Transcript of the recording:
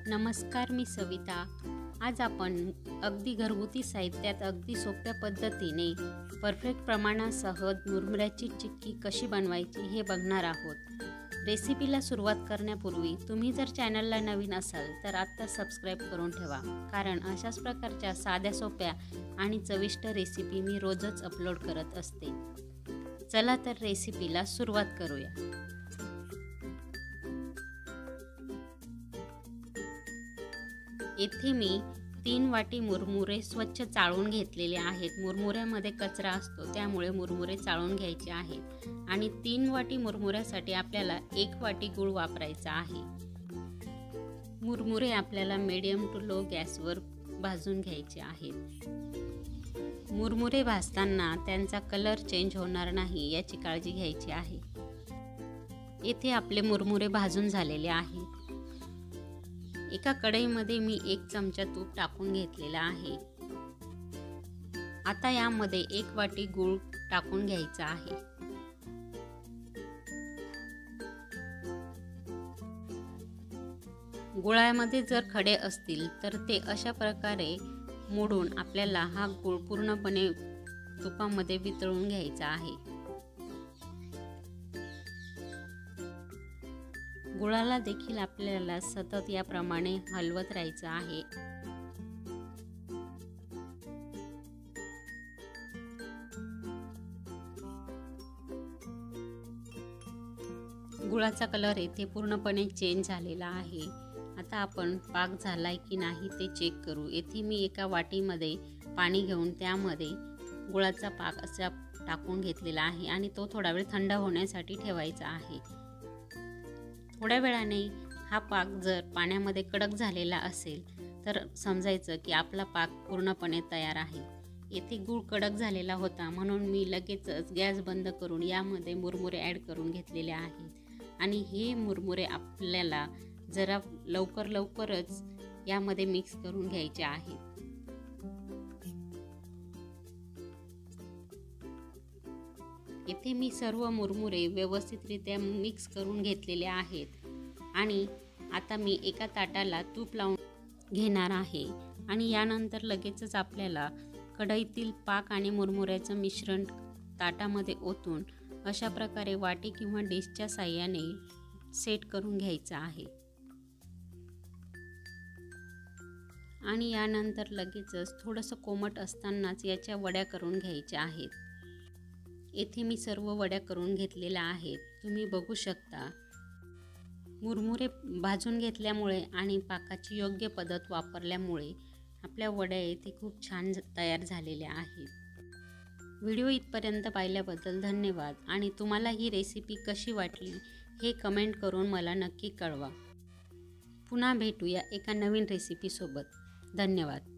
नमस्कार, मी सविता। आज आपण अगदी घरगुती साहित्यात अगदी सोप्या पद्धतीने परफेक्ट प्रमाणासह मुरमुऱ्याची चिक्की कशी बनवायची हे बघणार आहोत। रेसिपीला सुरुवात करण्यापूर्वी तुम्ही जर चॅनलला नवीन असाल तर आत्ता सबस्क्राईब करून ठेवा, कारण अशाच प्रकारच्या साध्या सोप्या आणि चविष्ट रेसिपी मी रोजच अपलोड करत असते। चला तर रेसिपीला सुरुवात करूया। येथे मी 3 वाटी मुरमुरे स्वच्छ चाळून घेतलेले आहेत। मुरमुऱ्यामध्ये कचरा असतो, त्यामुळे मुरमुरे चाळून घ्यायचे आहेत। आणि 3 वाटी मुरमुऱ्यासाठी आपल्याला 1 वाटी गूळ वापरायचा आहे। मुरमुरे आपल्याला मीडियम टू लो गॅसवर भाजून घ्यायचे आहेत। मुरमुरे भाजताना त्यांचा कलर चेंज होणार नाही याची काळजी घ्यायची आहे। येथे आपले मुरमुरे भाजून झालेले आहेत। एका कढईमध्ये मी 1 चमचा तूप टाकून घेतलेला आहे। आता यामध्ये 1 वाटी गूळ टाकून घ्यायचा आहे। गुळामध्ये जर खडे असतील तर ते अशा प्रकारे मोडून आपल्याला हा गूळ पूर्णपणे तुपामध्ये वितळून घ्यायचा आहे। गुळाला देखील आपल्याला सतत याप्रमाणे हलवत राहायचं आहे। गुळाचा कलर येथे पूर्णपणे चेंज झालेला आहे। आता आपण पाक झालाय की नाही ते चेक करू। येथे मी एका वाटीमध्ये पाणी घेऊन त्यामध्ये गुळाचा पाक असा टाकून घेतलेला आहे आणि तो थोडा वेळ थंड होण्यासाठी ठेवायचा आहे। थोड्या वेळाने हा पाक जर पाण्यामध्ये कडक झालेला असेल तर समजायचं की आपला पाक पूर्णपणे तयार आहे। येथे गूळ कडक झालेला होता, म्हणून मी लगेचच गॅस बंद करून यामध्ये मुरमुरे ॲड करून घेतलेले आहेत। आणि हे मुरमुरे आपल्याला जरा लवकरच यामध्ये मिक्स करून घ्यायचे आहेत। येथे मी सर्व मुरमुरे व्यवस्थितरित्या मिक्स करून घेतलेले आहेत। आणि आता मी एका ताटाला तूप लावून घेणार आहे आणि यानंतर लगेचच आपल्याला कढईतील पाक आणि मुरमुऱ्याचं मिश्रण ताटामध्ये ओतून अशा प्रकारे वाटी किंवा डिशच्या साहाय्याने सेट करून घ्यायचं आहे। आणि यानंतर लगेचच थोडंसं कोमट असतानाच याच्या वड्या करून घ्यायच्या आहेत। येथे मी सर्व वड्या करून घेतलेल्या आहेत। तुम्ही बघू शकता, मुरमुरे भाजून घेतल्यामुळे आणि पाकाची योग्य पद्धत वापरल्यामुळे आपल्या वड्या येथे खूप छान तयार झालेल्या आहेत। व्हिडिओ इथपर्यंत पाहिल्याबद्दल धन्यवाद आणि तुम्हाला ही रेसिपी कशी वाटली हे कमेंट करून मला नक्की कळवा। पुन्हा भेटूया एका नवीन रेसिपीसोबत। धन्यवाद।